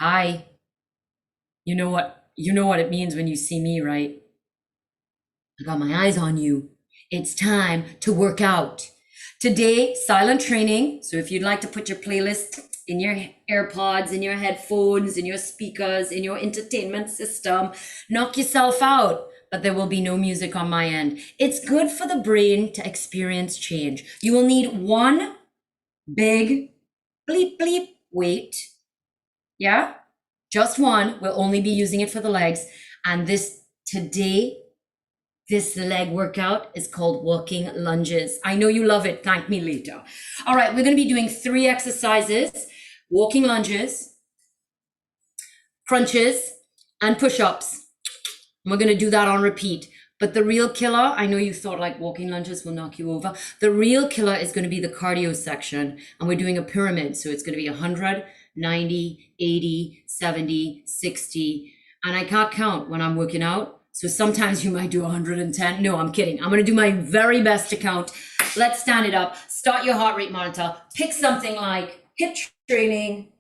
Hi. You know what it means when you see me, right? I got my eyes on you. It's time to work out. Today, silent training. So if you'd like to put your playlist in your AirPods, in your headphones, in your speakers, in your entertainment system, knock yourself out. But there will be no music on my end. It's good for the brain to experience change. You will need one big bleep bleep weight. Yeah? Just one. We'll only be using it for the legs. And today, this leg workout is called walking lunges. I know you love it. Thank me later. All right, we're going to be doing 3 exercises: walking lunges, crunches, and push ups. We're going to do that on repeat. But the real killer, I know you thought like walking lunges will knock you over. The real killer is going to be the cardio section. And we're doing a pyramid. So it's going to be 100, 90, 80, 70, 60. And I can't count when I'm working out. So sometimes you might do 110. No, I'm kidding. I'm going to do my very best to count. Let's stand it up. Start your heart rate monitor. Pick something like hip training.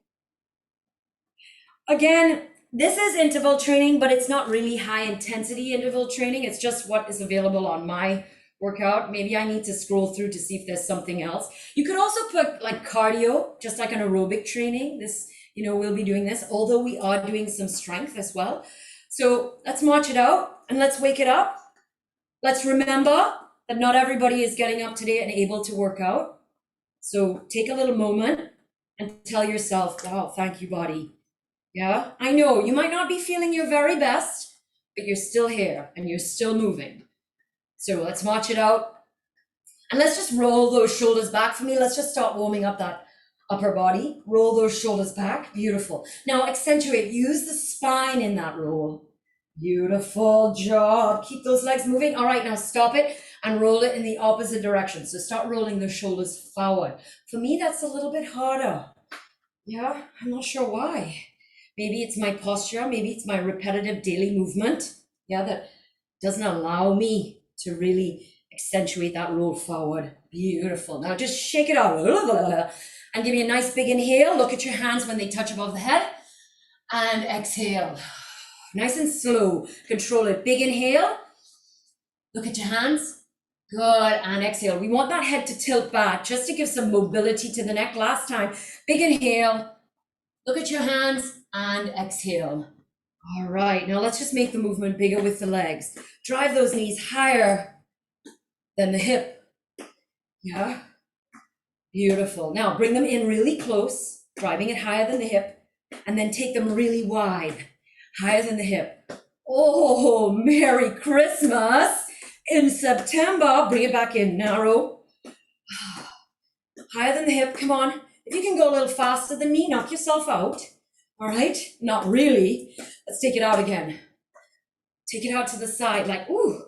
Again, this is interval training, but it's not really high intensity interval training. It's just what is available on my workout. Maybe I need to scroll through to see if there's something else. You could also put like cardio, just like an aerobic training. We'll be doing this, although we are doing some strength as well. So let's march it out and let's wake it up. Let's remember that not everybody is getting up today and able to work out. So take a little moment and tell yourself, wow, thank you, body. Yeah, I know you might not be feeling your very best, but you're still here and you're still moving. So let's march it out. And let's just roll those shoulders back for me. Let's just start warming up that upper body. Roll those shoulders back. Beautiful. Now accentuate. Use the spine in that roll. Beautiful job. Keep those legs moving. All right, now stop it and roll it in the opposite direction. So start rolling the shoulders forward. For me, that's a little bit harder. Yeah, I'm not sure why. Maybe it's my posture, maybe it's my repetitive daily movement, yeah, that doesn't allow me to really accentuate that roll forward. Beautiful. Now just shake it out and give me a nice big inhale. Look at your hands when they touch above the head, and exhale. Nice and slow. Control it. Big inhale. Look at your hands. Good. And exhale. We want that head to tilt back just to give some mobility to the neck. Last time. Big inhale. Look at your hands and exhale. All right, now let's just make the movement bigger with the legs. Drive those knees higher than the hip. Yeah, beautiful. Now bring them in really close, driving it higher than the hip, and then take them really wide, higher than the hip. Oh, Merry Christmas. In September, bring it back in, narrow. Higher than the hip, come on. If you can go a little faster than me, knock yourself out. All right, not really. Let's take it out again. Take it out to the side, like, ooh,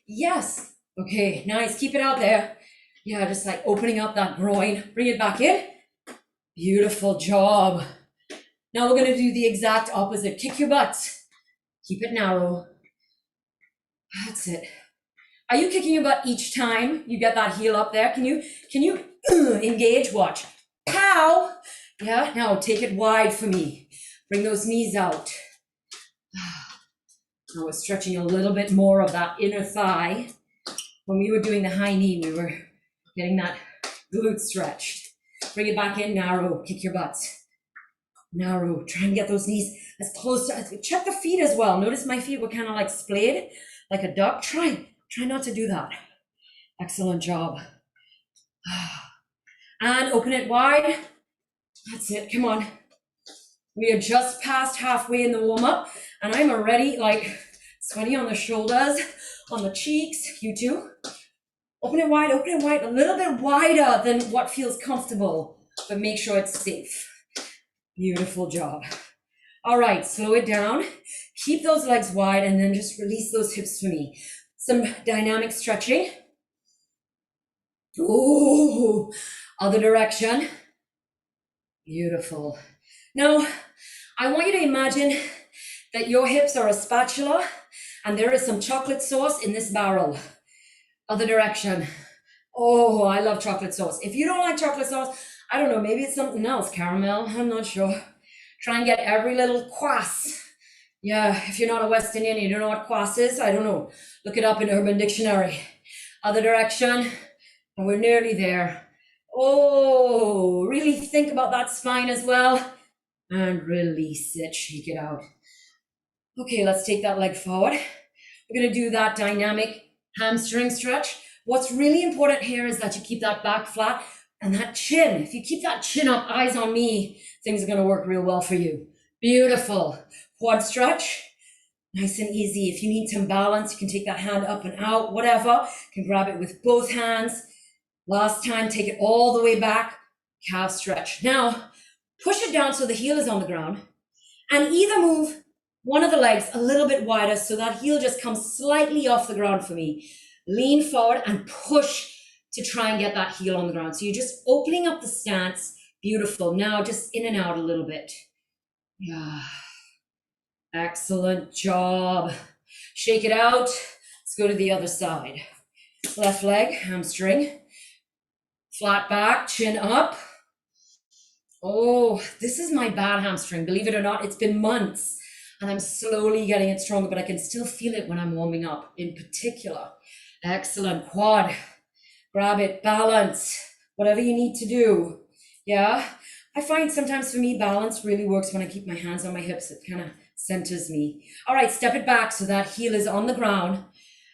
yes. Okay, nice, keep it out there. Yeah, just like opening up that groin. Bring it back in. Beautiful job. Now we're gonna do the exact opposite. Kick your butt. Keep it narrow. That's it. Are you kicking your butt each time you get that heel up there? Can you engage? Watch. Pow! Yeah, now take it wide for me. Bring those knees out. Now we're stretching a little bit more of that inner thigh. When we were doing the high knee, we were getting that glute stretched. Bring it back in, narrow. Kick your butts. Narrow. Try and get those knees as close to, check the feet as well. Notice my feet were kind of like splayed, like a duck. Try not to do that. Excellent job. And open it wide. That's it, come on. We are just past halfway in the warm-up, and I'm already like sweaty on the shoulders, on the cheeks. You too. Open it wide, a little bit wider than what feels comfortable, but make sure it's safe. Beautiful job. All right, slow it down. Keep those legs wide and then just release those hips for me. Some dynamic stretching. Ooh, other direction. Beautiful. Now, I want you to imagine that your hips are a spatula and there is some chocolate sauce in this barrel. Other direction. Oh, I love chocolate sauce. If you don't like chocolate sauce, I don't know, maybe it's something else, caramel. I'm not sure. Try and get every little quas. Yeah, if you're not a West Indian, you don't know what quas is. I don't know. Look it up in Urban Dictionary. Other direction, and we're nearly there. Oh, really think about that spine as well. And release it, shake it out. Okay, let's take that leg forward. We're gonna do that dynamic hamstring stretch. What's really important here is that you keep that back flat and that chin. If you keep that chin up, eyes on me, things are gonna work real well for you. Beautiful. Quad stretch. Nice and easy. If you need some balance, you can take that hand up and out, whatever. You can grab it with both hands. Last time, take it all the way back. Calf stretch. Now, push it down so the heel is on the ground and either move one of the legs a little bit wider so that heel just comes slightly off the ground for me. Lean forward and push to try and get that heel on the ground. So you're just opening up the stance. Beautiful. Now just in and out a little bit. Yeah. Excellent job. Shake it out. Let's go to the other side. Left leg, hamstring. Flat back, chin up. Oh, this is my bad hamstring. Believe it or not, it's been months and I'm slowly getting it stronger, but I can still feel it when I'm warming up in particular. Excellent. Quad. Grab it, balance, whatever you need to do. Yeah. I find sometimes for me, balance really works when I keep my hands on my hips. It kind of centers me. All right, step it back so that heel is on the ground.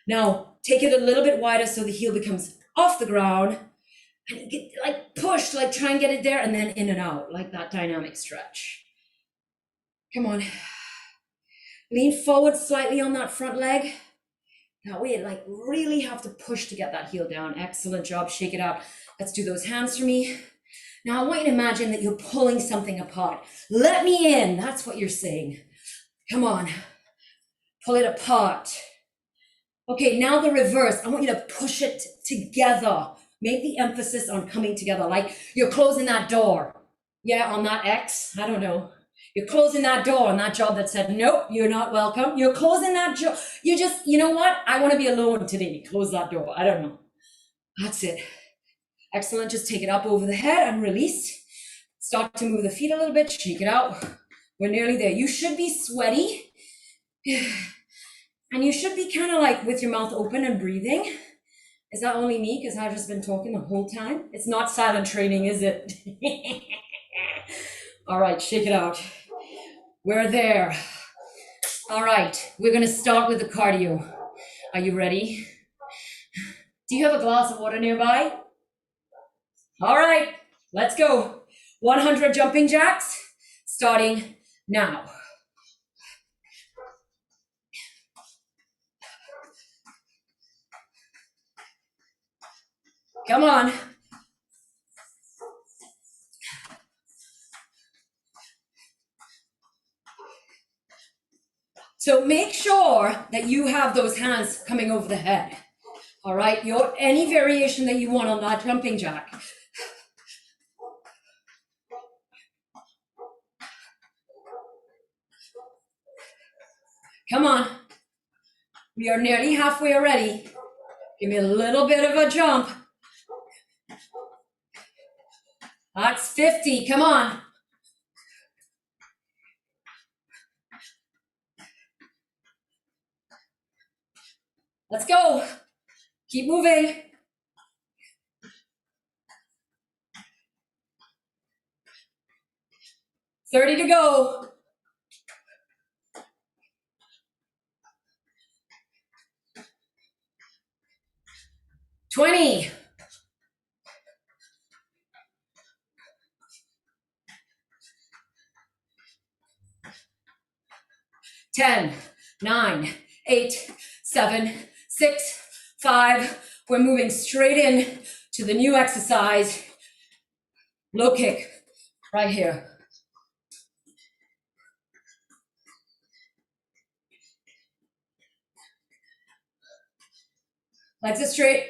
Now, take it a little bit wider so the heel becomes off the ground. And get, like push, like try and get it there and then in and out, like that dynamic stretch. Come on. Lean forward slightly on that front leg. That way, like really have to push to get that heel down. Excellent job. Shake it out. Let's do those hands for me. Now I want you to imagine that you're pulling something apart. Let me in. That's what you're saying. Come on. Pull it apart. Okay, now the reverse. I want you to push it together. Make the emphasis on coming together, like you're closing that door. Yeah, on that X, I don't know. You're closing that door on that job that said, nope, you're not welcome. You're closing that job. You just, you know what? I want to be alone today. Close that door. I don't know. That's it. Excellent. Just take it up over the head and release. Start to move the feet a little bit. Shake it out. We're nearly there. You should be sweaty. And you should be kind of like with your mouth open and breathing. Is that only me? Because I've just been talking the whole time. It's not silent training, is it? All right, shake it out. We're there. All right, we're going to start with the cardio. Are you ready? Do you have a glass of water nearby? All right, let's go. 100 jumping jacks, starting now. Come on. So make sure that you have those hands coming over the head. All right, any variation that you want on that jumping jack. Come on. We are nearly halfway already. Give me a little bit of a jump. That's 50. Come on. Let's go. Keep moving. $30 to go. 20. 10, 9, 8, 7, 6, 5. We're moving straight in to the new exercise. Low kick, right here. Legs are straight.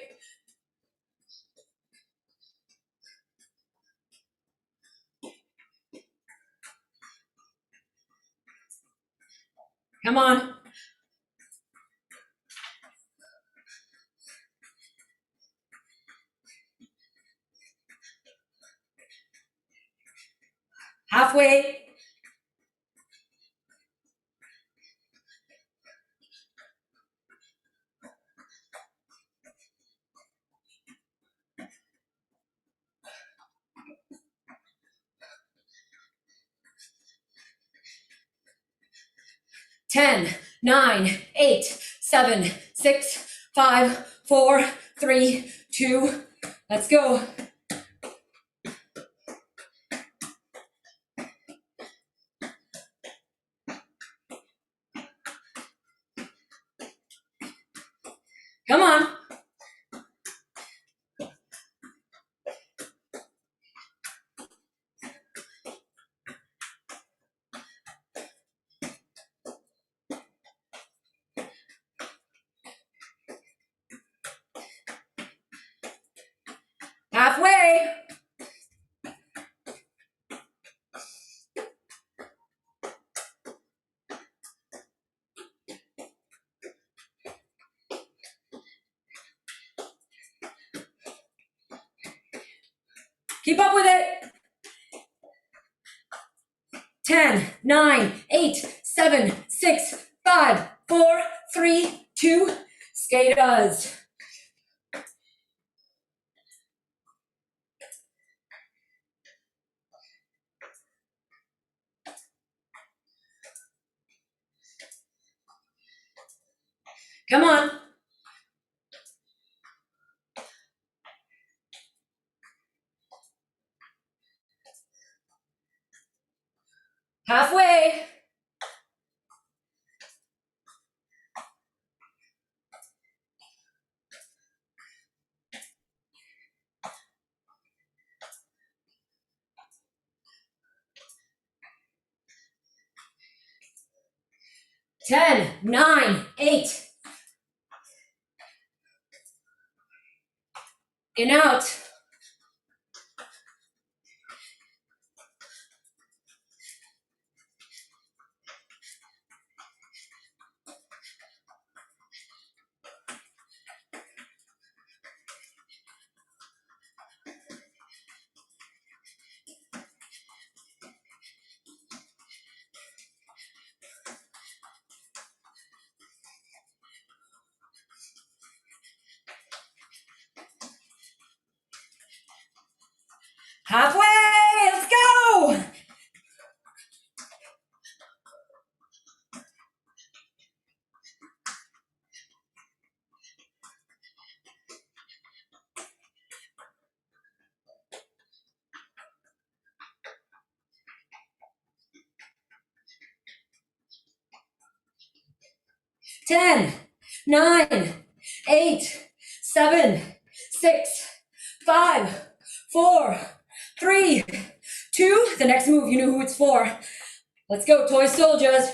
Come on. Halfway. Ten, 9, 8, 7, 6, 5, 4, 3, 2. Let's go. Come on. Halfway. Keep up with it. 10, 9, 8, 7, 6, 5, 4, 3, 2. Skaters. Come on. Halfway. Ten, 9, 8. In out. Halfway. Let's go. Ten, 9, 8, 7, 6, 5, 4, 3, 2. The next move, you know who it's for. Let's go, toy soldiers.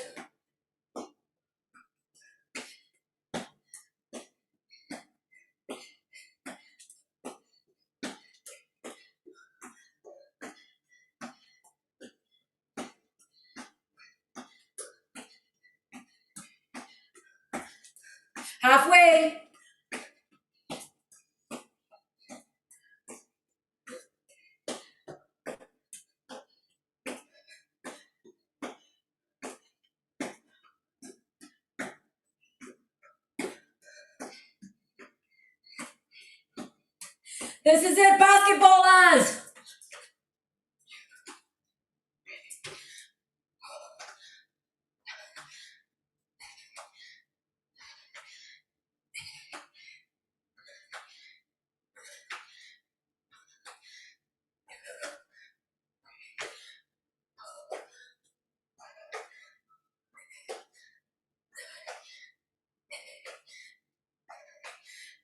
Halfway. This is it, basketballers.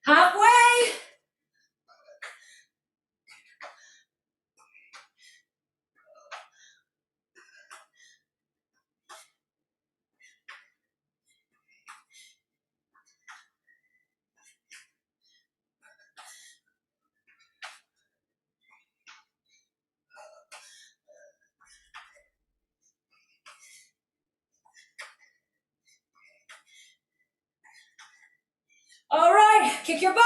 Halfway. All right, kick your butt.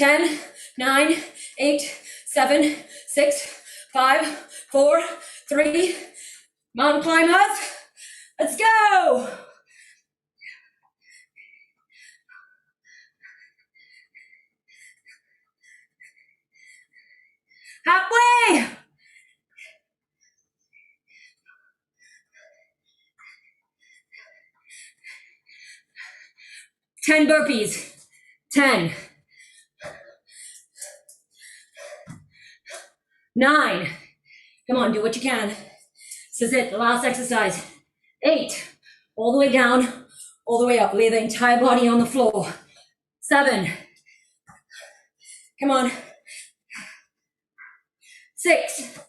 10, 9, 8, 7, 6, 5, 4, 3. Mountain climbers, let's go. Halfway. 10 burpees. 10, 9. Come on, do what you can. This is it, the last exercise. 8, all the way down, all the way up. Lay the entire body on the floor. 7, come on. 6,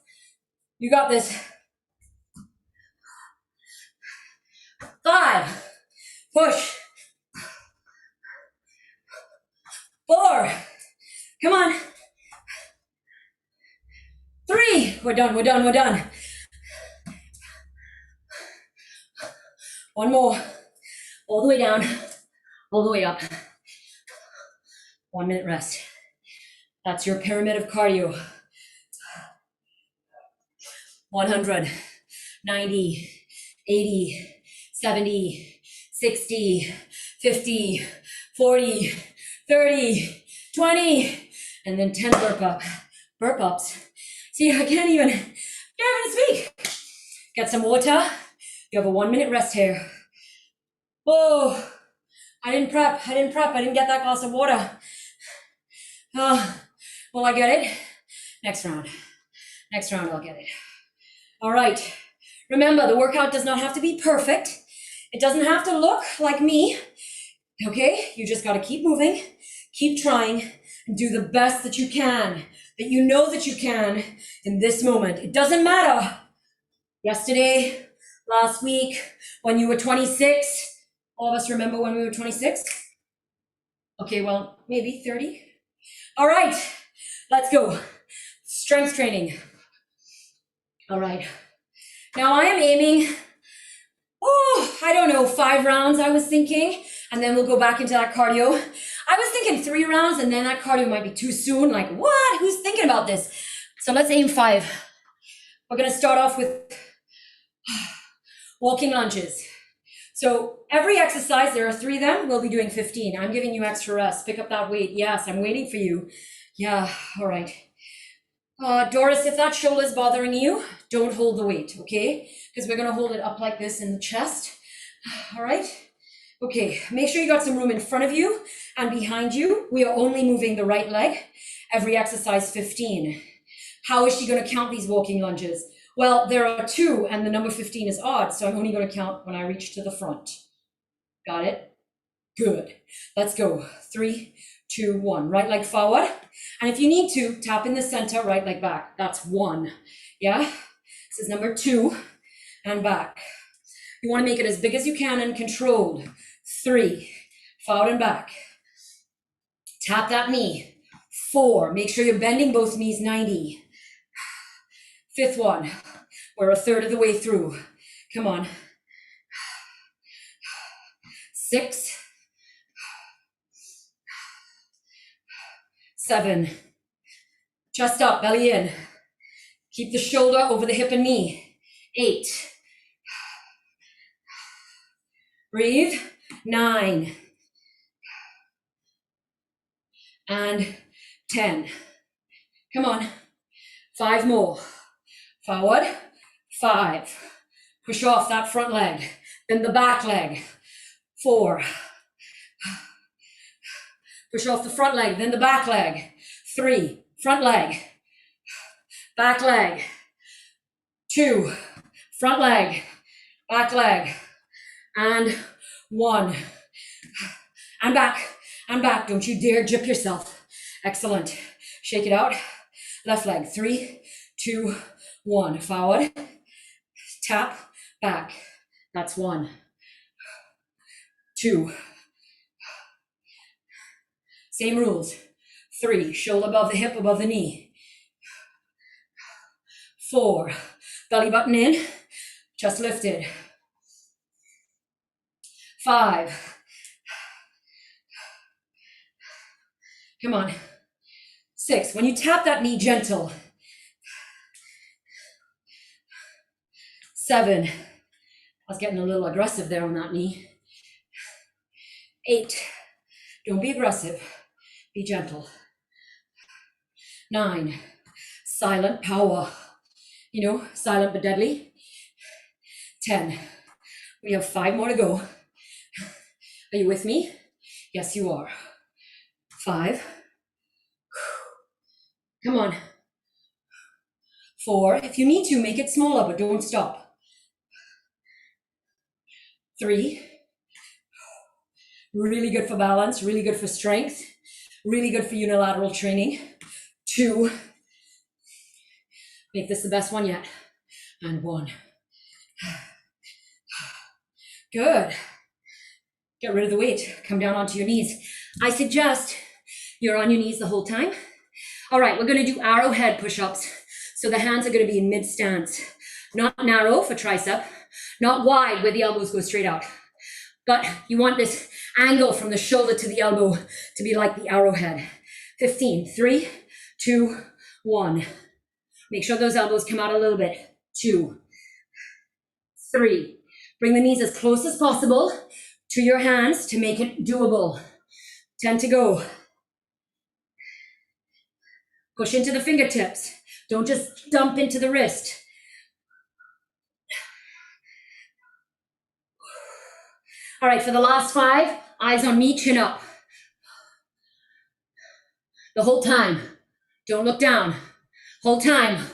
you got this. 5, push. 4, come on. 3, we're done, we're done, we're done. One more, all the way down, all the way up. 1 minute rest. That's your pyramid of cardio. 100, 90, 80, 70, 60, 50, 40, 30, 20, and then 10 burp ups. See, I can't even speak. Get some water. You have a 1 minute rest here. Oh, I didn't prep. I didn't get that glass of water. Will I get it? Next round I'll get it. All right. Remember, the workout does not have to be perfect. It doesn't have to look like me. Okay? You just got to keep moving, keep trying, and do the best that you can, that you know that you can in this moment. It doesn't matter. Yesterday, last week, when you were 26, all of us remember when we were 26? Okay, well, maybe 30. All right, let's go. Strength training. All right. Now I am aiming, I don't know, 5 rounds I was thinking, and then we'll go back into that cardio. I was thinking 3 rounds, and then that cardio might be too soon. Like, what? Who's thinking about this? So let's aim 5. We're gonna start off with walking lunges. So every exercise, there are 3 of them, we'll be doing 15. I'm giving you extra rest. Pick up that weight. Yes, I'm waiting for you. Yeah, all right. Doris, if that shoulder is bothering you, don't hold the weight, okay? Because we're gonna hold it up like this in the chest. All right? Okay, make sure you got some room in front of you and behind you. We are only moving the right leg. Every exercise 15. How is she gonna count these walking lunges? Well, there are 2 and the number 15 is odd, so I'm only gonna count when I reach to the front. Got it? Good. Let's go. 3, 2, 1. Right leg forward. And if you need to, tap in the center, right leg back. That's 1. Yeah? This is number 2. And back. You want to make it as big as you can and controlled. 3. Forward and back. Tap that knee. 4. Make sure you're bending both knees 90. 5th one. We're a third of the way through. Come on. 6. 7. Chest up, belly in. Keep the shoulder over the hip and knee. 8. Breathe. 9. And 10. Come on. 5 more. Forward. 5. Push off that front leg. Then the back leg. 4. Push off the front leg, then the back leg. 3. Front leg. Back leg. 2. Front leg. Back leg. And 1. And back. And back. Don't you dare jip yourself. Excellent. Shake it out. Left leg. 3, 2, 1. Forward. Tap. Back. That's 1. 2. Same rules. 3. Shoulder above the hip, above the knee. 4. Belly button in. Chest lifted. 5. Come on. 6. When you tap that knee, gentle. 7. I was getting a little aggressive there on that knee. 8. Don't be aggressive. Be gentle. 9. Silent power. You know, silent but deadly. 10. We have 5 more to go. Are you with me? Yes, you are. 5. Come on. 4. If you need to, make it smaller, but don't stop. 3. Really good for balance, really good for strength, really good for unilateral training. 2. Make this the best one yet. And 1. Good. Get rid of the weight. Come down onto your knees. I suggest you're on your knees the whole time. All right, we're going to do arrowhead push-ups. So the hands are going to be in mid-stance. Not narrow for tricep, not wide where the elbows go straight out. But you want this angle from the shoulder to the elbow to be like the arrowhead. 15. 3, 2, 1. Make sure those elbows come out a little bit. 2, 3. Bring the knees as close as possible to your hands to make it doable. 10 to go. Push into the fingertips. Don't just dump into the wrist. All right, for the last 5, eyes on me, chin up. The whole time. Don't look down. Whole time.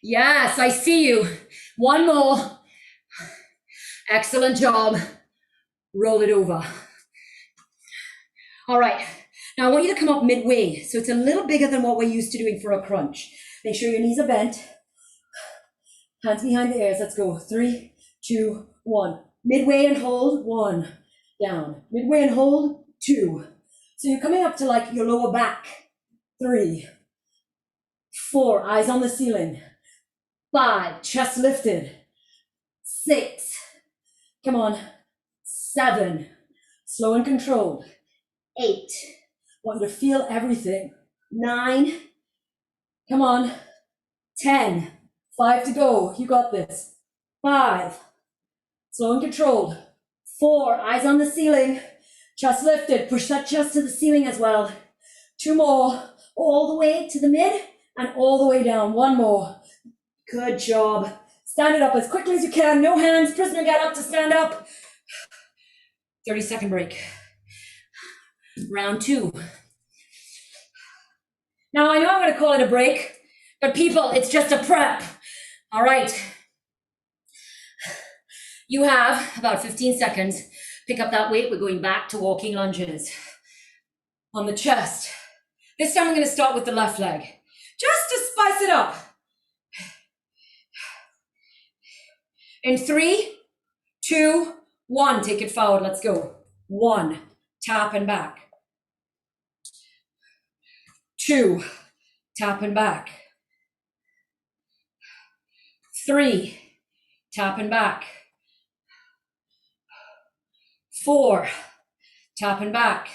Yes, I see you. 1 more. Excellent job. Roll it over. All right. Now I want you to come up midway. So it's a little bigger than what we're used to doing for a crunch. Make sure your knees are bent. Hands behind the ears. Let's go. 3, 2, 1. Midway and hold. 1. Down. Midway and hold. 2. So you're coming up to like your lower back. 3, 4. Eyes on the ceiling. 5. Chest lifted. 6. Come on. 7. Slow and controlled. 8. Want you to feel everything. 9. Come on. 10. 5 to go. You got this. 5. Slow and controlled. 4. Eyes on the ceiling. Chest lifted. Push that chest to the ceiling as well. 2 more. All the way to the mid and all the way down. 1 more. Good job. Stand it up as quickly as you can. No hands. Prisoner get up to stand up. 30-second break. Round 2. Now I know I'm going to call it a break, but people, it's just a prep. All right. You have about 15 seconds. Pick up that weight. We're going back to walking lunges. On the chest. This time I'm going to start with the left leg. Just to spice it up. In 3, 2, 1. Take it forward. Let's go. 1. Tap and back. 2. Tap and back. 3. Tap and back. 4. Tap and back.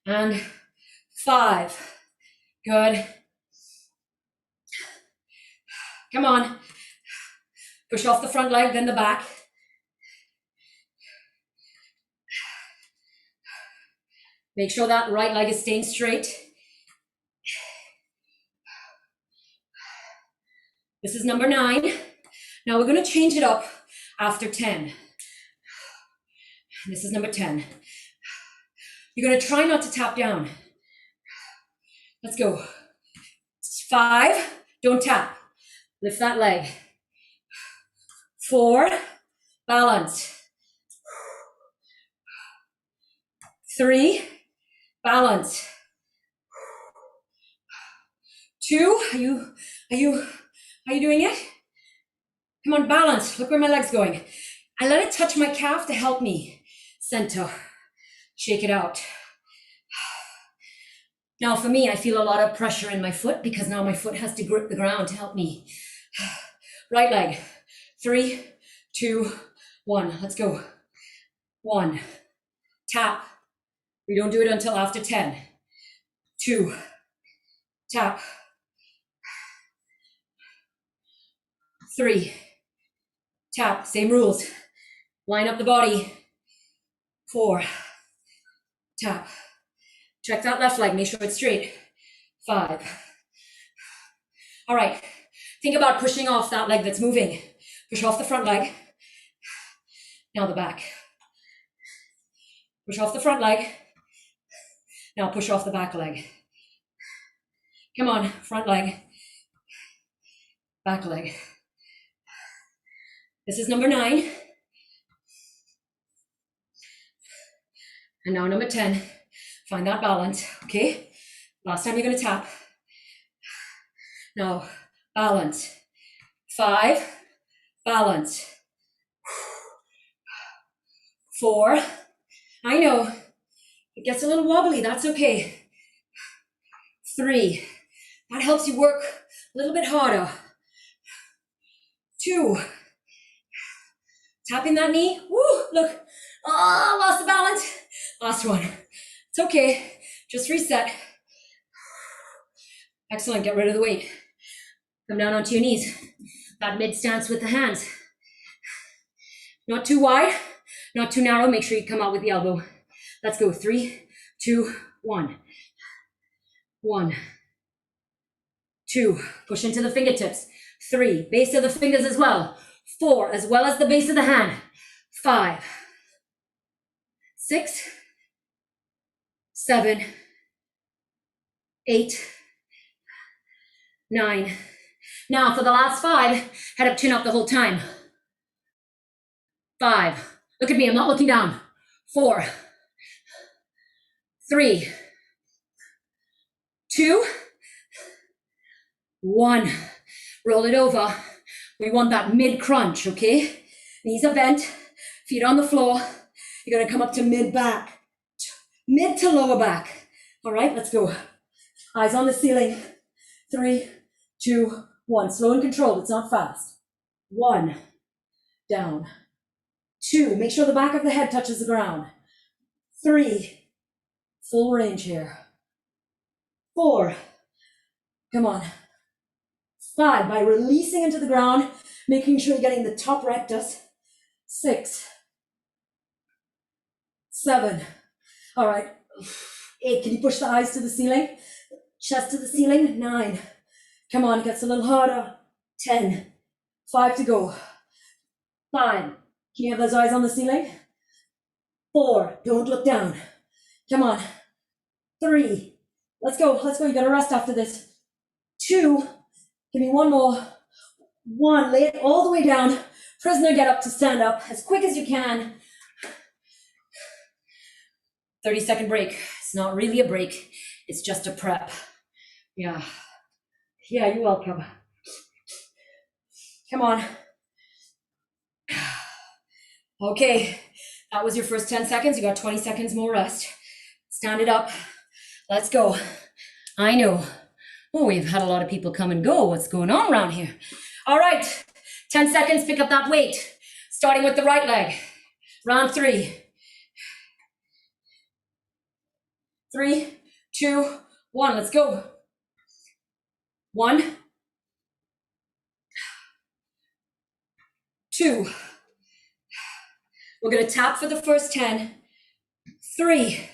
And 5. Good. Come on. Push off the front leg, then the back. Make sure that right leg is staying straight. This is number 9. Now we're going to change it up after 10. This is number 10. You're going to try not to tap down. Let's go. 5. Don't tap. Lift that leg. 4. Balance. 3. Balance. 2. Are you doing it? Come on, balance. Look where my leg's going. I let it touch my calf to help me. Center. Shake it out. Now for me, I feel a lot of pressure in my foot because now my foot has to grip the ground to help me. Right leg. 3, 2, 1. Let's go. 1. Tap. We don't do it until after 10. 2, tap, 3, tap, same rules. Line up the body. 4, tap. Check that left leg, make sure it's straight. 5. All right, think about pushing off that leg that's moving. Push off the front leg. Now the back. Push off the front leg. Now push off the back leg. Come on, front leg, back leg. This is number 9. And now number 10. Find that balance, okay? Last time you're gonna tap. Now, balance. 5, balance. 4, I know, it gets a little wobbly, that's okay. 3, that helps you work a little bit harder. 2, tapping that knee, woo, look, oh, lost the balance. Last one, it's okay, just reset. Excellent, get rid of the weight. Come down onto your knees. That mid stance with the hands. Not too wide, not too narrow, make sure you come out with the elbow. Let's go, 3, 2, 1. 1, 2, push into the fingertips. 3, base of the fingers as well. 4, as well as the base of the hand. 5, 6, 7, 8, 9. Now for the last 5, head up, chin up the whole time. 5, look at me, I'm not looking down. 4, 3, 2, 1. Roll it over. We want that mid crunch, okay? Knees are bent, feet on the floor. You're gonna come up to mid back, mid to lower back. All right, let's go. Eyes on the ceiling. 3, 2, 1. Slow and controlled, it's not fast. 1, down. 2, make sure the back of the head touches the ground. 3, full range here. 4, come on. 5, by releasing into the ground, making sure you're getting the top rectus. 6, 7, all right. 8, can you push the eyes to the ceiling? Chest to the ceiling. 9, come on, it gets a little harder. 10, 5 to go. 5, can you have those eyes on the ceiling? 4, don't look down. Come on. 3, let's go, you gotta rest after this. 2, give me one more. 1, lay it all the way down. Prisoner get up to stand up as quick as you can. 30-second break. It's not really a break, it's just a prep. Yeah, you're welcome. Come on. Okay, that was your first 10 seconds. You got 20 seconds more rest. Stand it up. Let's go. I know. Oh, we've had a lot of people come and go. What's going on around here? All right, 10 seconds, pick up that weight. Starting with the right leg. Round 3. 3, 2, 1, let's go. 1, 2. We're gonna tap for the first 10. 3,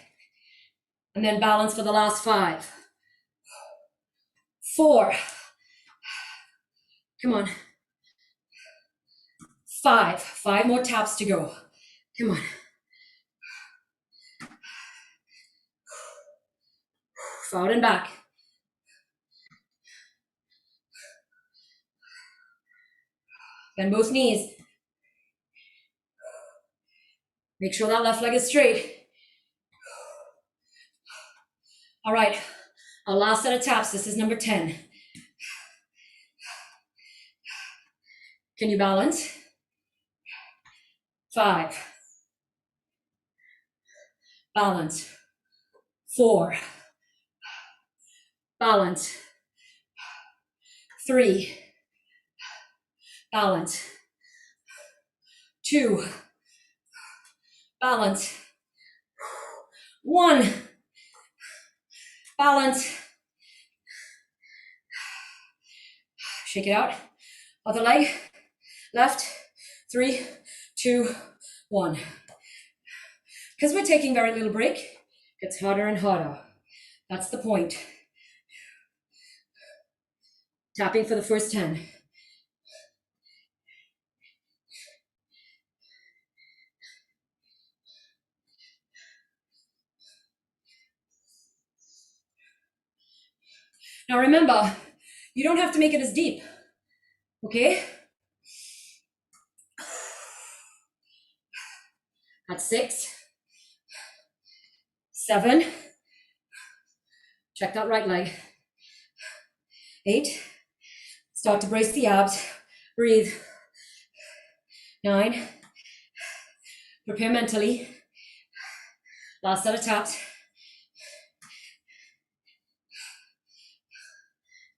and then balance for the last 5. 4, come on. 5 more taps to go. Come on. Forward and back. Bend both knees. Make sure that left leg is straight. All right, our last set of taps. This is number 10. Can you balance? 5. Balance. 4. Balance. 3. Balance. 2. Balance. 1. balance. Shake it out. Other leg, left, 3, 2, 1. Because we're taking very little break, it gets harder and harder. That's the point. Tapping for the first 10. Now remember, you don't have to make it as deep, okay? That's 6, 7, check that right leg, 8, start to brace the abs, breathe, 9, prepare mentally, last set of taps,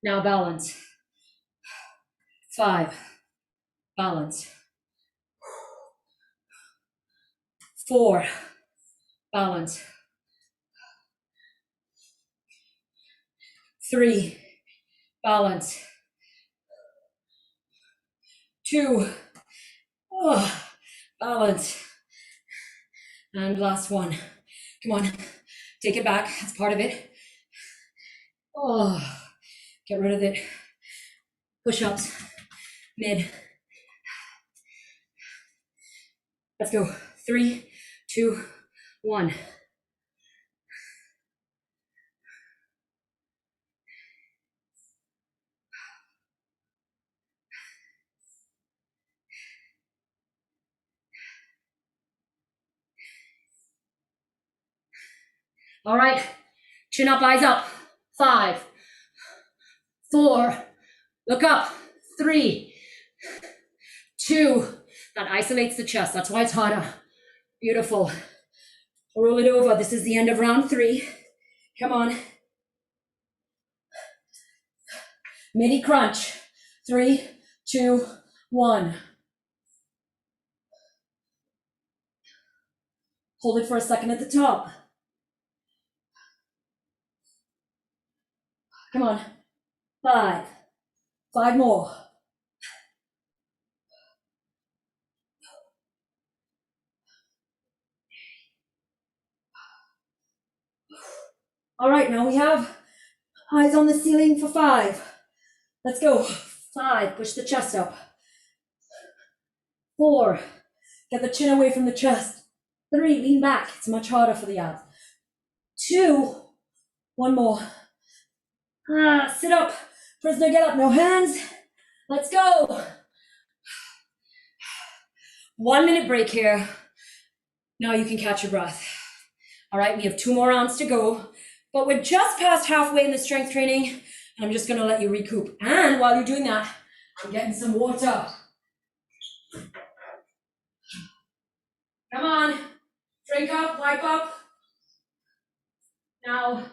now balance, 5, balance, 4, balance, 3, balance, 2, balance, and last one. Come on, take it back, that's part of it. Get rid of it. Push-ups, mid. Let's go, 3, 2, 1. All right, chin up, eyes up. 5, 4, look up. 3, 2, that isolates the chest. That's why it's harder. Beautiful. Roll it over. This is the end of round 3. Come on. Midi crunch. 3, 2, 1. Hold it for a second at the top. Come on. 5. 5 more. All right, now we have eyes on the ceiling for 5. Let's go. 5, push the chest up. 4, get the chin away from the chest. 3, lean back. It's much harder for the abs. 2, 1 more. Sit up. Prisoner, get up. No hands. Let's go. 1 minute break here. Now you can catch your breath. All right, we have 2 more rounds to go, but we're just past halfway in the strength training, and I'm just gonna let you recoup. And while you're doing that, I'm getting some water. Come on, drink up, wipe up. Now,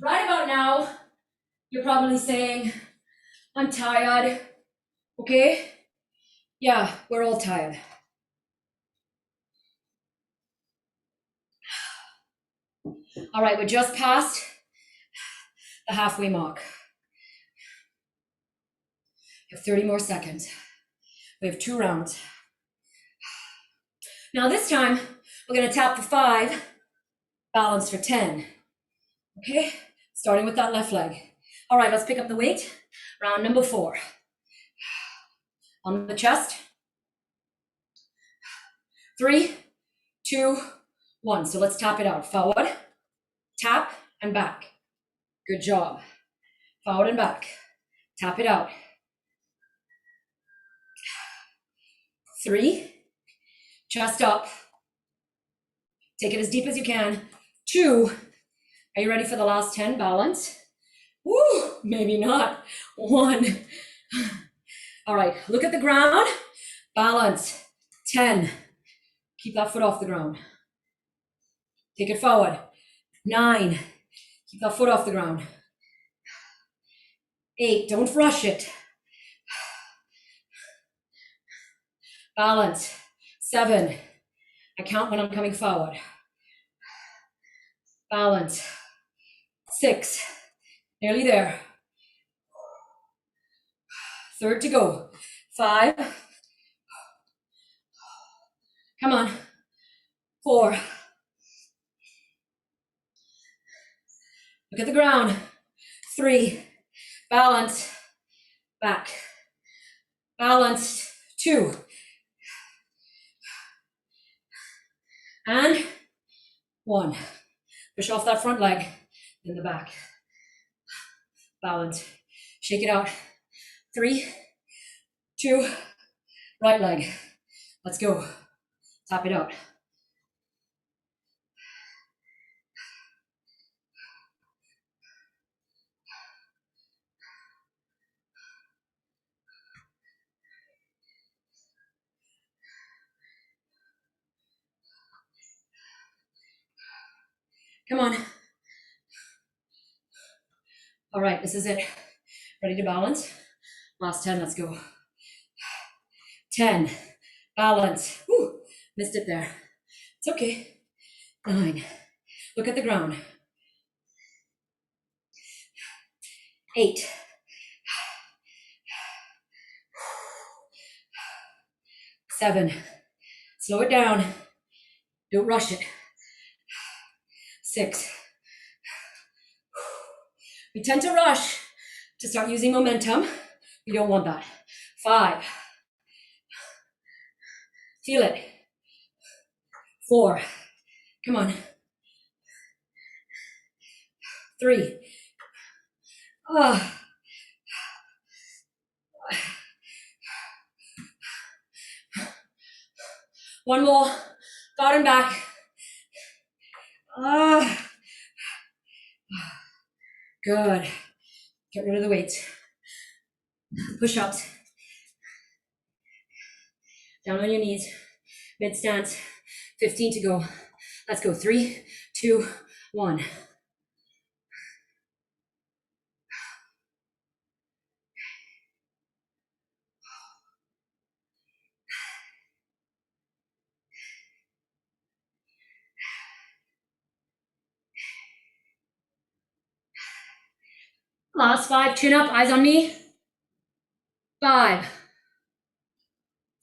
right about now, you're probably saying, I'm tired, okay? Yeah, we're all tired. All right, we're just past the halfway mark. We have 30 more seconds. We have 2 rounds. Now this time, we're gonna tap for 5, balance for 10. Okay, starting with that left leg. All right, let's pick up the weight. Round number 4. On the chest. 3, 2, 1. So let's tap it out. Forward, tap, and back. Good job. Forward and back. Tap it out. 3, chest up. Take it as deep as you can. 2, are you ready for the last 10? Balance. Woo, maybe not. 1. All right, look at the ground. Balance. 10. Keep that foot off the ground. Take it forward. 9. Keep that foot off the ground. 8. Don't rush it. Balance. 7. I count when I'm coming forward. Balance. 6, nearly there. Third to go. 5, come on. 4, look at the ground. 3, balance, back, balance. 2, and 1. Push off that front leg in the back. Balance. Shake it out. 3, 2, right leg. Let's go. Tap it out. Come on. All right, this is it. Ready to balance? Last 10, let's go. 10, balance. Whew, missed it there. It's okay. 9, look at the ground. 8, 7, slow it down. Don't rush it. 6, we tend to rush to start using momentum. We don't want that. 5, feel it. 4, come on. 3, one more, forward and back. Good. Get rid of the weights. Push-ups. Down on your knees. Mid stance. 15 to go. Let's go. 3, 2, 1. Last 5, chin up, eyes on me. 5,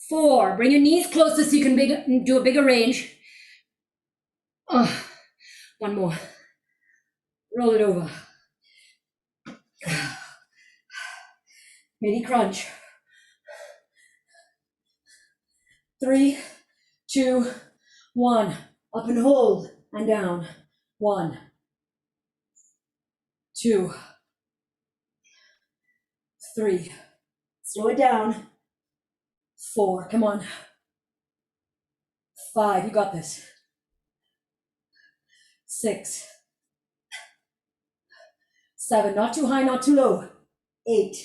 4, bring your knees closer so you can do a bigger range. One more. Roll it over. Mini crunch. 3, 2, 1. Up and hold and down. 1, 2, 3. Slow it down. 4, come on. 5, you got this. 6, 7, not too high, not too low. 8,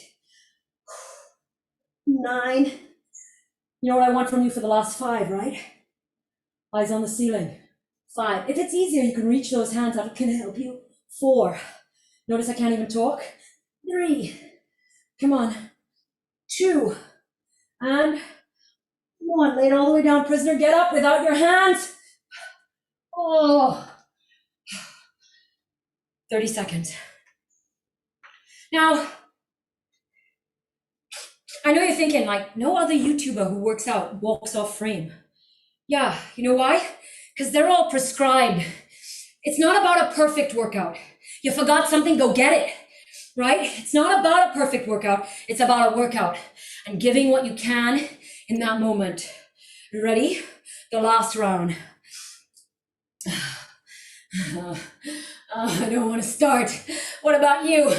9. You know what I want from you for the last 5, right? Eyes on the ceiling. 5. If it's easier, you can reach those hands. That can help you. 4. Notice I can't even talk. 3. Come on. 2. And 1. Lay it all the way down, prisoner. Get up without your hands. 30 seconds. Now, I know you're thinking, like, no other YouTuber who works out walks off frame. Yeah, you know why? Because they're all prescribed. It's not about a perfect workout. You forgot something, go get it, right? It's not about a perfect workout. It's about a workout and giving what you can in that moment. You ready? The last round. I don't want to start. What about you?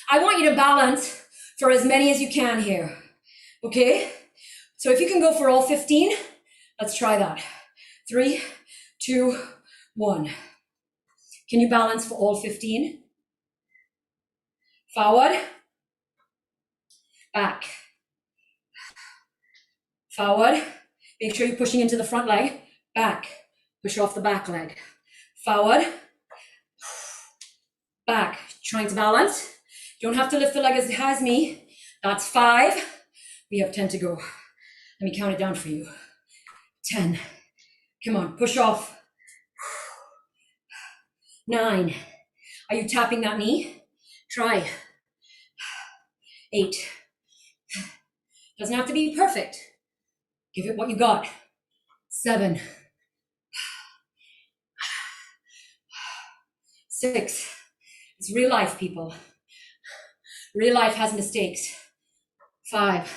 I want you to balance for as many as you can here, okay? So if you can go for all 15, let's try that. 3, 2, 1. Can you balance for all 15? Forward, back, forward. Make sure you're pushing into the front leg, back, push off the back leg. Forward, back, trying to balance. You don't have to lift the leg as high as me. That's 5. We have 10 to go. Let me count it down for you. 10. Come on, push off. 9. Are you tapping that knee? Try. 8. Doesn't have to be perfect. Give it what you got. 7. 6. It's real life, people. Real life has mistakes. 5.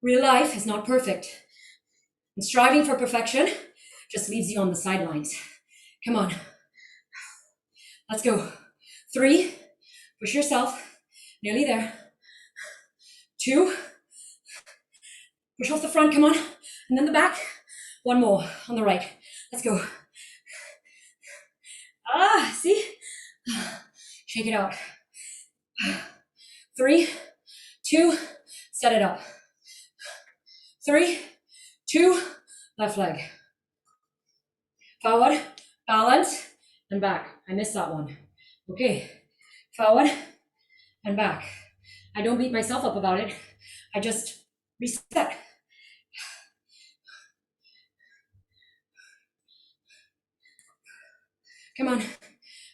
Real life is not perfect. And striving for perfection just leaves you on the sidelines. Come on. Let's go. 3. Push yourself. Nearly there. 2. Push off the front, come on. And then the back. 1 more on the right. Let's go. See? Shake it out. 3, 2, set it up. 3, 2, left leg. Forward, balance, and back. I missed that one. Okay, forward and back. I don't beat myself up about it. I just reset. Come on. I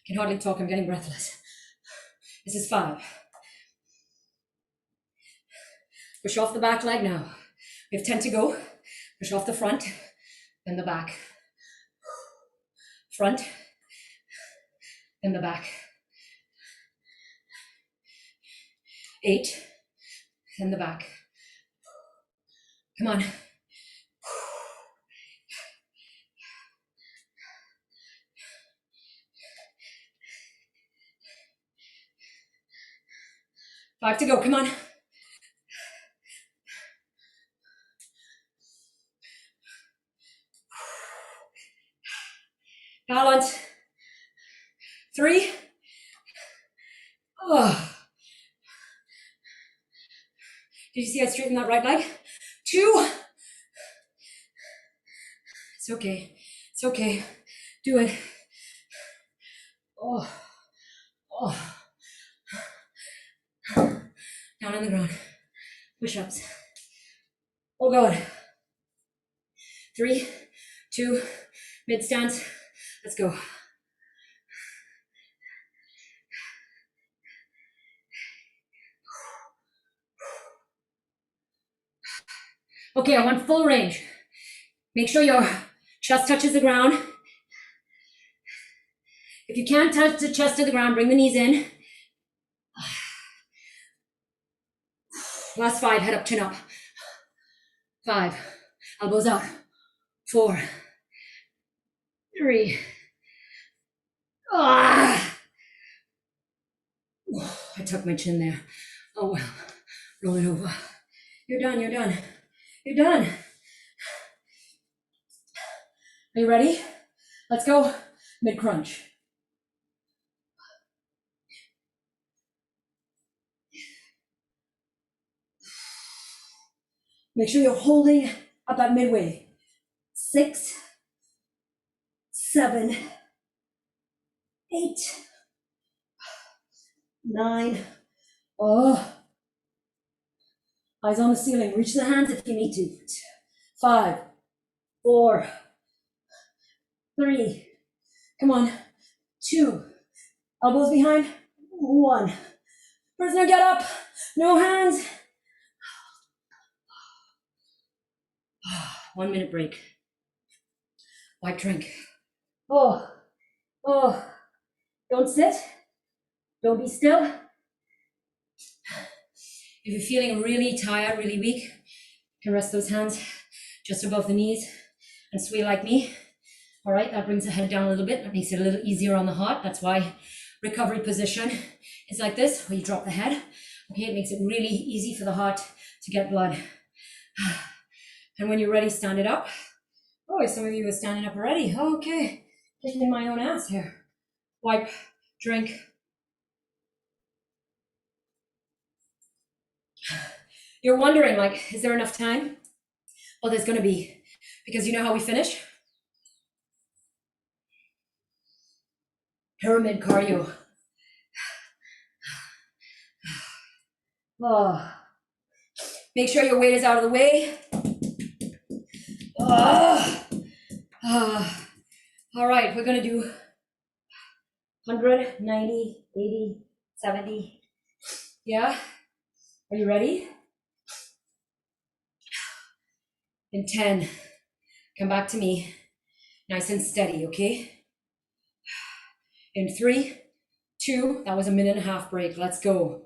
can hardly talk, I'm getting breathless. This is 5. Push off the back leg now. We have 10 to go. Push off the front, then the back. Front, then the back. 8, then the back. Come on. 5 to go, come on. Balance. 3. Oh. Did you see I straightened that right leg? 2. It's okay. It's okay. Do it. Oh. Oh. Down on the ground. Push-ups. Oh God. 3, 2, mid stance. Let's go. Okay, I want full range. Make sure your chest touches the ground. If you can't touch the chest to the ground, bring the knees in. Last 5, head up, chin up. 5, elbows out. 4, 3. I tucked my chin there. Oh well, roll it over. You're done, you're done. You're done. Are you ready? Let's go. Mid crunch. Make sure you're holding up at midway. 6, 7, 8, 9. Oh. Eyes on the ceiling. Reach the hands if you need to. 5, 4, 3. Come on. 2. Elbows behind. 1. Prisoner, get up. No hands. 1 minute break. Wipe, drink. Oh. Don't sit. Don't be still. If you're feeling really tired, really weak, you can rest those hands just above the knees and sway like me. All right, that brings the head down a little bit. That makes it a little easier on the heart. That's why recovery position is like this, where you drop the head. Okay, it makes it really easy for the heart to get blood. And when you're ready, stand it up. Oh, some of you are standing up already. Okay, kicking my own ass here. Wipe, drink. You're wondering, like, is there enough time? Well, there's gonna be, because you know how we finish? Pyramid cardio. Oh. Make sure your weight is out of the way. Oh. All right, we're gonna do 100, 90, 80, 70. Yeah? Are you ready? In 10, come back to me. Nice and steady, okay? In 3, 2, that was a minute and a half break. Let's go.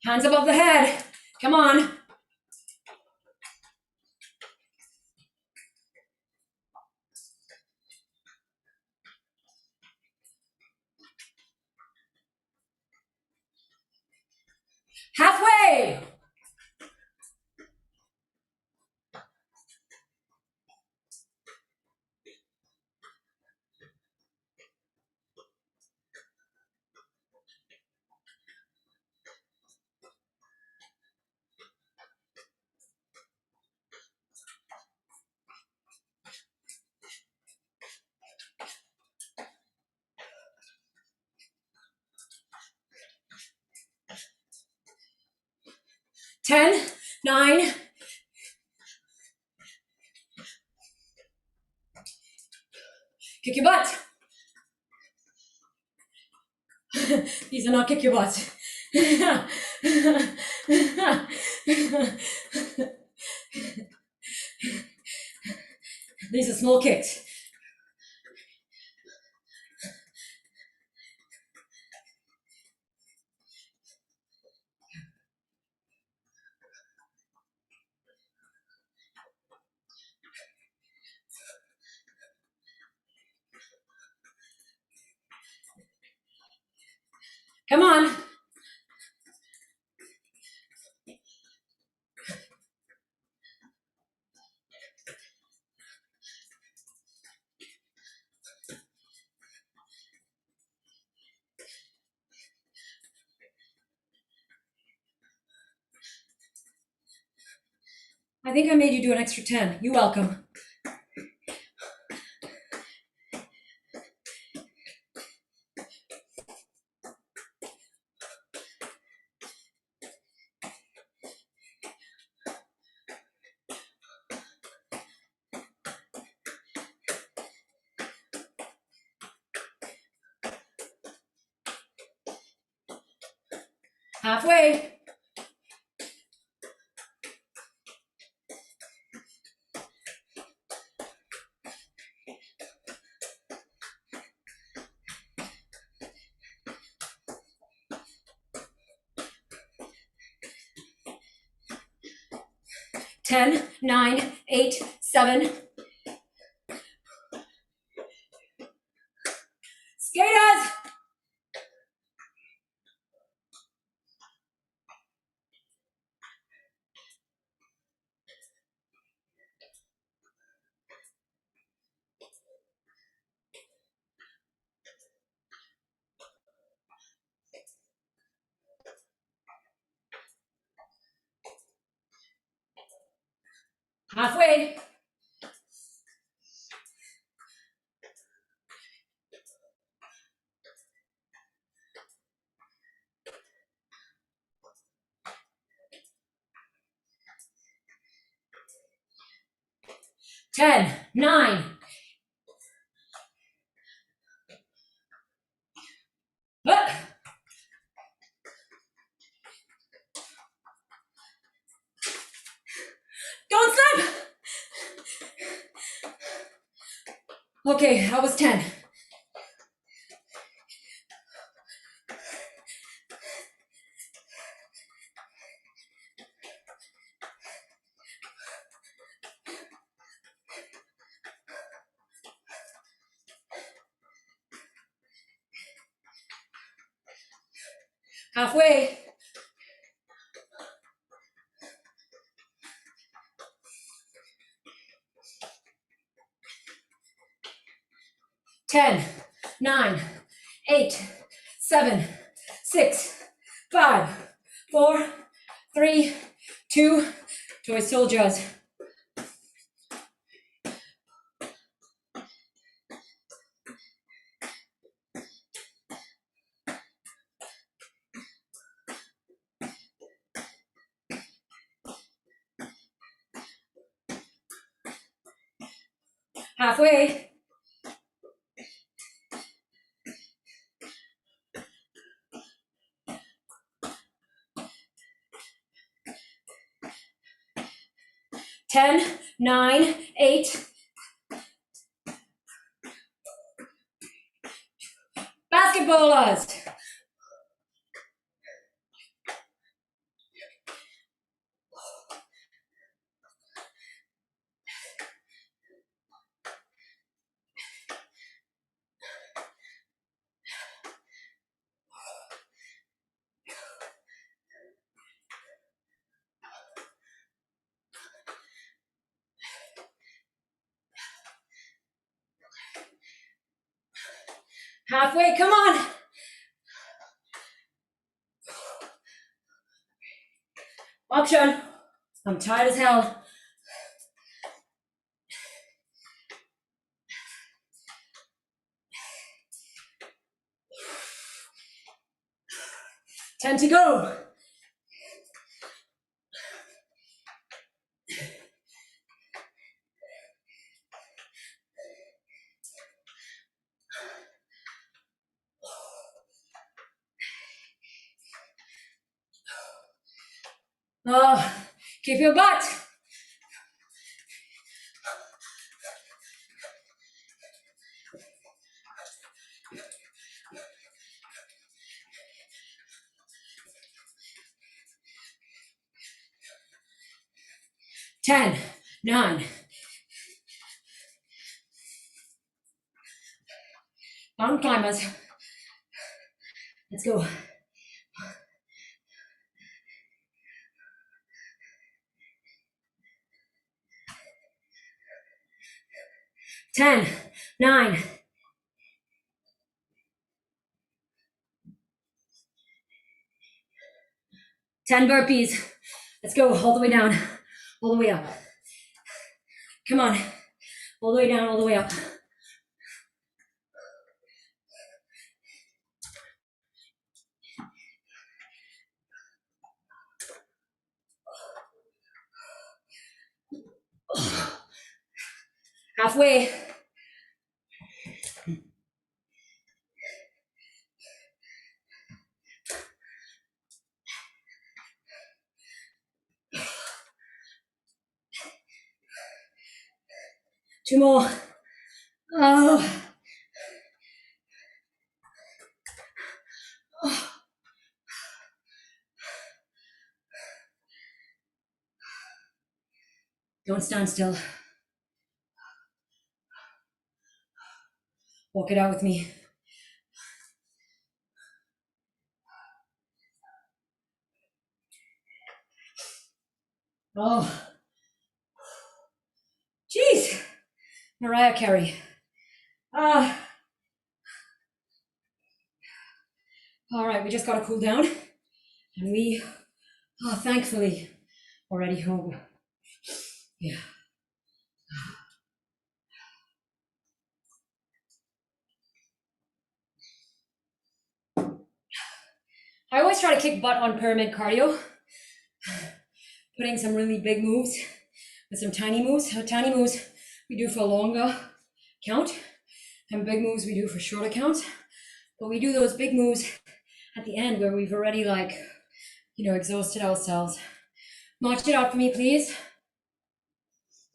Hands above the head. Come on. Halfway. Ten, 9. Kick your butt. These are not kick your butt. These are small kicks. Come on. I think I made you do an extra 10. You're welcome. Halfway. Ten, 9, 8, 7. Skaters. Halfway. Ten, 9. Don't slip. Okay, that was 10. Halfway. Ten, 9, 8, 7, 6, 5, 4, 3, 2. Toy soldiers. Halfway. Ten, 9, 8. Basketballers. Halfway, come on. Option. I'm tired as hell. Time to go. Oh, keep your butt. Ten, 9. Mountain climbers. Let's go. 10, 9. 10 burpees. Let's go all the way down, all the way up. Come on, all the way down, all the way up. Halfway. Two more. Oh. Oh. Don't stand still. Walk it out with me. Oh. Jeez. Mariah Carey. All right, we just got to cool down. And we, thankfully, already home. Yeah. I always try to kick butt on pyramid cardio. Putting some really big moves with some tiny moves. Tiny moves we do for a longer count, and big moves we do for shorter counts. But we do those big moves at the end where we've already exhausted ourselves. March it out for me, please.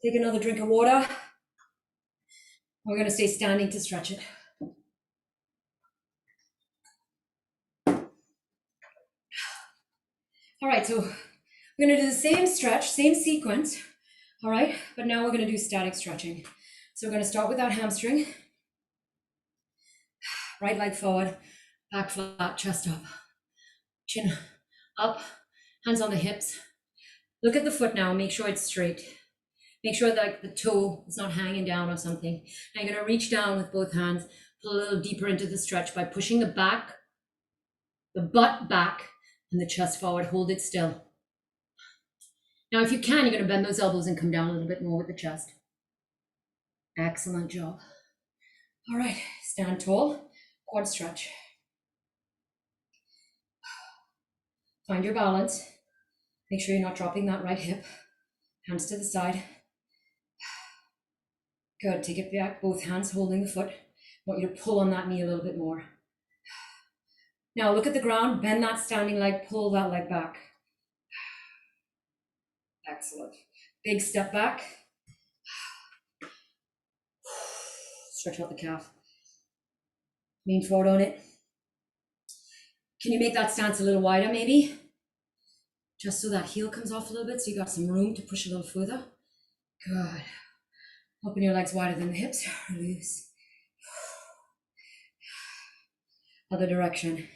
Take another drink of water. We're gonna stay standing to stretch it. All right, so we're gonna do the same stretch, same sequence, all right? But now we're gonna do static stretching. So we're gonna start with our hamstring. Right leg forward, back flat, chest up. Chin up, hands on the hips. Look at the foot now, make sure it's straight. Make sure that the toe is not hanging down or something. Now you're gonna reach down with both hands, pull a little deeper into the stretch by pushing the butt back, and the chest forward, hold it still. Now, if you can, you're gonna bend those elbows and come down a little bit more with the chest. Excellent job. All right, stand tall, quad stretch. Find your balance. Make sure you're not dropping that right hip. Hands to the side. Good, take it back, both hands holding the foot. I want you to pull on that knee a little bit more. Now look at the ground, bend that standing leg, pull that leg back. Excellent. Big step back. Stretch out the calf. Lean forward on it. Can you make that stance a little wider maybe? Just so that heel comes off a little bit, so you got some room to push a little further. Good. Open your legs wider than the hips. Release. Other direction.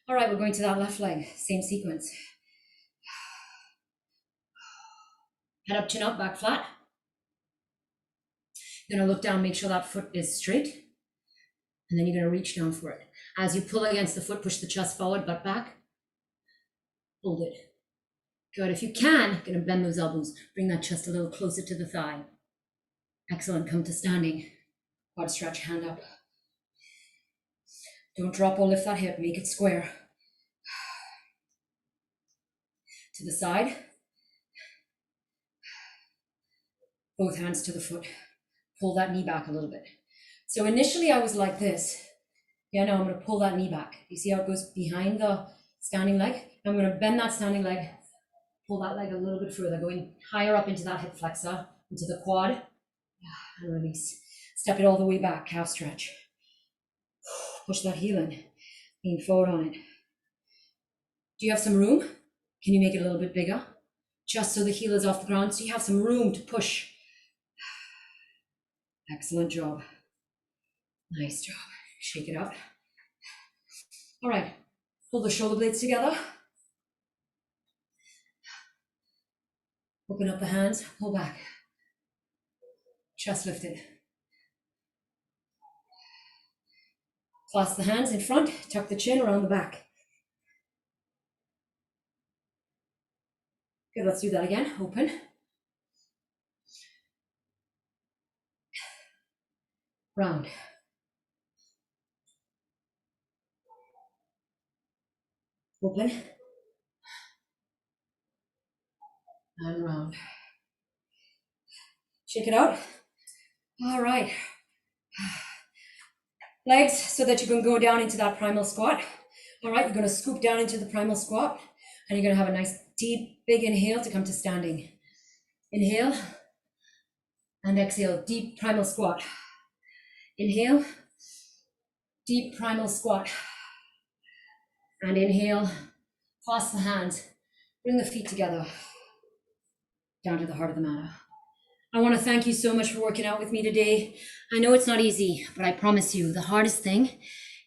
All right, we're going to that left leg. Same sequence. Head up, chin up, back flat. You're gonna look down, make sure that foot is straight. And then you're gonna reach down for it. As you pull against the foot, push the chest forward, butt back. Hold it. Good, if you can, gonna bend those elbows. Bring that chest a little closer to the thigh. Excellent, come to standing. Quad stretch, hand up. Don't drop or lift that hip, make it square. To the side. Both hands to the foot. Pull that knee back a little bit. So initially I was like this. Yeah, now I'm gonna pull that knee back. You see how it goes behind the standing leg? I'm gonna bend that standing leg, pull that leg a little bit further, going higher up into that hip flexor, into the quad, and release. Step it all the way back, calf stretch. Push that heel in, lean forward on it. Do you have some room? Can you make it a little bit bigger? Just so the heel is off the ground, so you have some room to push. Excellent job. Nice job. Shake it up. All right, pull the shoulder blades together. Open up the hands, pull back. Chest lifted. Clasp the hands in front, tuck the chin around the back. Good, let's do that again. Open. Round. Open. And round. Shake it out. All right. Legs so that you can go down into that primal squat. All right, you're going to scoop down into the primal squat and you're going to have a nice deep, big inhale to come to standing. Inhale and exhale, deep primal squat. Inhale, deep primal squat. And inhale, clasp the hands, bring the feet together, down to the heart of the matter. I want to thank you so much for working out with me today. I know it's not easy, but I promise you, the hardest thing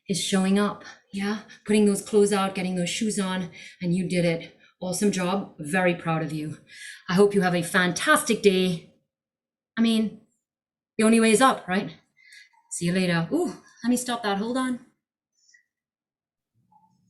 is showing up, yeah? Putting those clothes out, getting those shoes on, and you did it. Awesome job, very proud of you. I hope you have a fantastic day. I mean, the only way is up, right? See you later. Ooh, let me stop that, hold on.